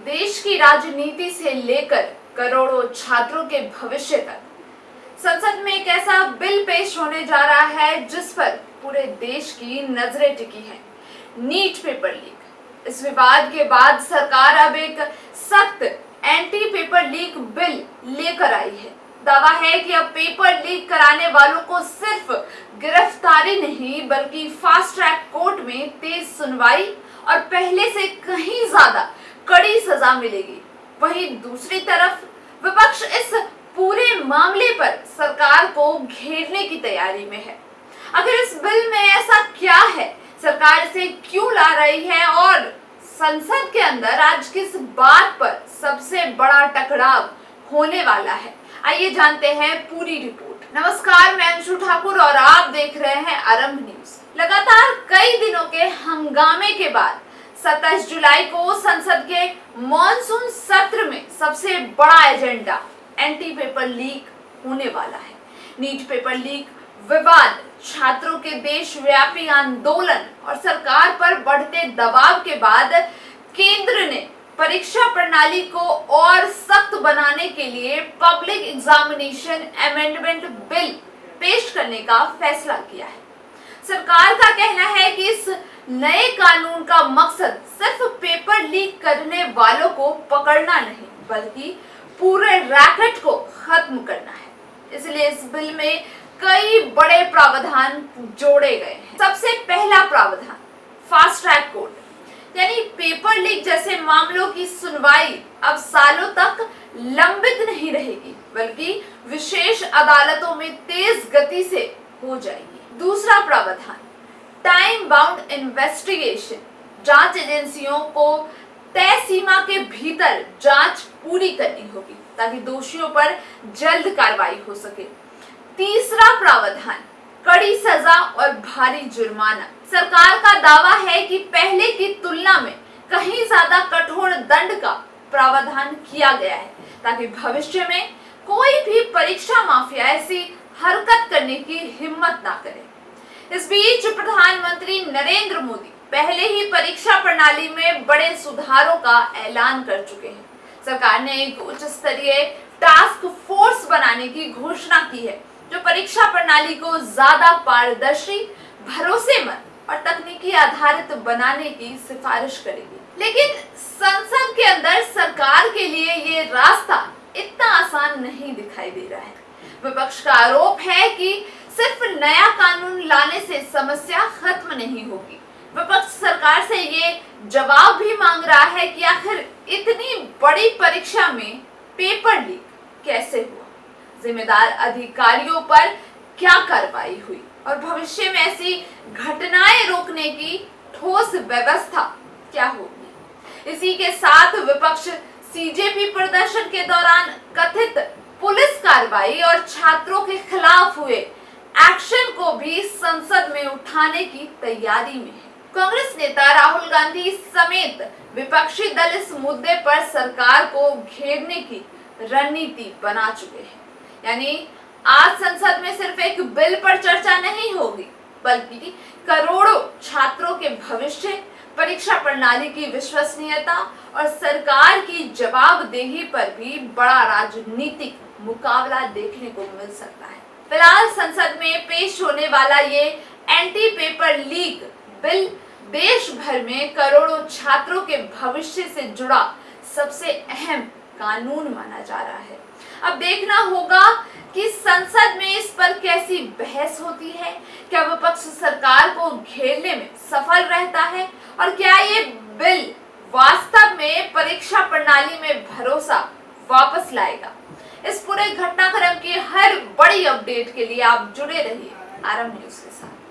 देश की राजनीति से लेकर करोड़ों छात्रों के भविष्य तक संसद में एक ऐसा बिल पेश होने जा रहा है जिस पर पूरे देश की नजरें टिकी हैं। NEET paper leak. इस विवाद के बाद सरकार अब एक सख्त एंटी पेपर लीक बिल लेकर आई है। दावा है कि अब पेपर लीक कराने वालों को सिर्फ गिरफ्तारी नहीं बल्कि फास्ट ट्रैक कोर्ट में तेज सुनवाई और पहले से कहीं ज्यादा कड़ी सजा मिलेगी। वहीं दूसरी तरफ विपक्ष इस पूरे मामले पर सरकार को घेरने की तैयारी में है। आखिर इस बिल में ऐसा क्या है, सरकार इसे क्यों ला रही है और संसद के अंदर आज किस बात पर सबसे बड़ा टकराव होने वाला है, आइए जानते हैं पूरी रिपोर्ट। नमस्कार, मैं अंशु ठाकुर और आप देख रहे हैं आरंभ न्यूज। लगातार कई दिनों के हंगामे के बाद 27 जुलाई को संसद के मॉनसून सत्र में सबसे बड़ा एजेंडा एंटी पेपर लीक होने वाला है। नीट पेपर लीक विवाद, छात्रों के देशव्यापी आंदोलन और सरकार पर बढ़ते दबाव के बाद केंद्र ने परीक्षा प्रणाली को और सख्त बनाने के लिए पब्लिक एग्जामिनेशन अमेंडमेंट बिल पेश करने का फैसला किया है। सरकार का कहना है कि इस नए कानून का मकसद सिर्फ पेपर लीक करने वालों को पकड़ना नहीं बल्कि पूरे रैकेट को खत्म करना है। इसलिए इस बिल में कई बड़े प्रावधान जोड़े गए हैं। सबसे पहला प्रावधान फास्ट ट्रैक कोर्ट, यानी पेपर लीक जैसे मामलों की सुनवाई अब सालों तक लंबित नहीं रहेगी बल्कि विशेष अदालतों में तेज गति से हो जाएगी। दूसरा प्रावधान टाइम बाउंड इन्वेस्टिगेशन, जांच एजेंसियों को तय सीमा के भीतर जांच पूरी करनी होगी ताकि दोषियों पर जल्द कार्रवाई हो सके। तीसरा प्रावधान कड़ी सजा और भारी जुर्माना। सरकार का दावा है कि पहले की तुलना में कहीं ज्यादा कठोर दंड का प्रावधान किया गया है ताकि भविष्य में कोई भी परीक्षा माफिया ऐसी हरकत करने की हिम्मत ना करे। इस बीच प्रधानमंत्री नरेंद्र मोदी पहले ही परीक्षा प्रणाली में बड़े सुधारों का ऐलान कर चुके हैं। सरकार ने एक उच्च स्तरीय टास्क फोर्स बनाने की घोषणा की है जो परीक्षा प्रणाली को ज्यादा पारदर्शी, भरोसेमंद और तकनीकी आधारित बनाने की सिफारिश करेगी। लेकिन संसद के अंदर सरकार के लिए ये रास्ता इतना आसान नहीं दिखाई दे रहा है। विपक्ष का आरोप है कि सिर्फ नया कानून लाने से समस्या खत्म नहीं होगी। विपक्ष सरकार से ये जवाब भी मांग रहा है कि आखिर इतनी बड़ी परीक्षा में पेपर लीक कैसे हुआ, जिम्मेदार अधिकारियों पर क्या कार्रवाई हुई और भविष्य में ऐसी घटनाएं रोकने की ठोस व्यवस्था क्या होगी। इसी के साथ विपक्ष सीजेपी प्रदर्शन के दौरान कथित पुलिस कार्रवाई और छात्रों के खिलाफ हुए एक्शन को भी संसद में उठाने की तैयारी में है। कांग्रेस नेता राहुल गांधी समेत विपक्षी दल इस मुद्दे पर सरकार को घेरने की रणनीति बना चुके हैं। यानी आज संसद में सिर्फ एक बिल पर चर्चा नहीं होगी बल्कि करोड़ों छात्रों के भविष्य, परीक्षा प्रणाली की विश्वसनीयता और सरकार की जवाबदेही पर भी बड़ा राजनीतिक मुकाबला देखने को मिल सकता है। फिलहाल संसद में पेश होने वाला ये एंटी पेपर लीक बिल देश भर में करोड़ों छात्रों के भविष्य से जुड़ा सबसे अहम कानून माना जा रहा है। अब देखना होगा कि संसद में इस पर कैसी बहस होती है, क्या विपक्ष सरकार को घेरने में सफल रहता है और क्या ये बिल वास्तव में परीक्षा प्रणाली में भरोसा वापस लाएगा। इस पूरे घटनाक्रम की हर बड़ी अपडेट के लिए आप जुड़े रहिए आरंभ न्यूज के साथ।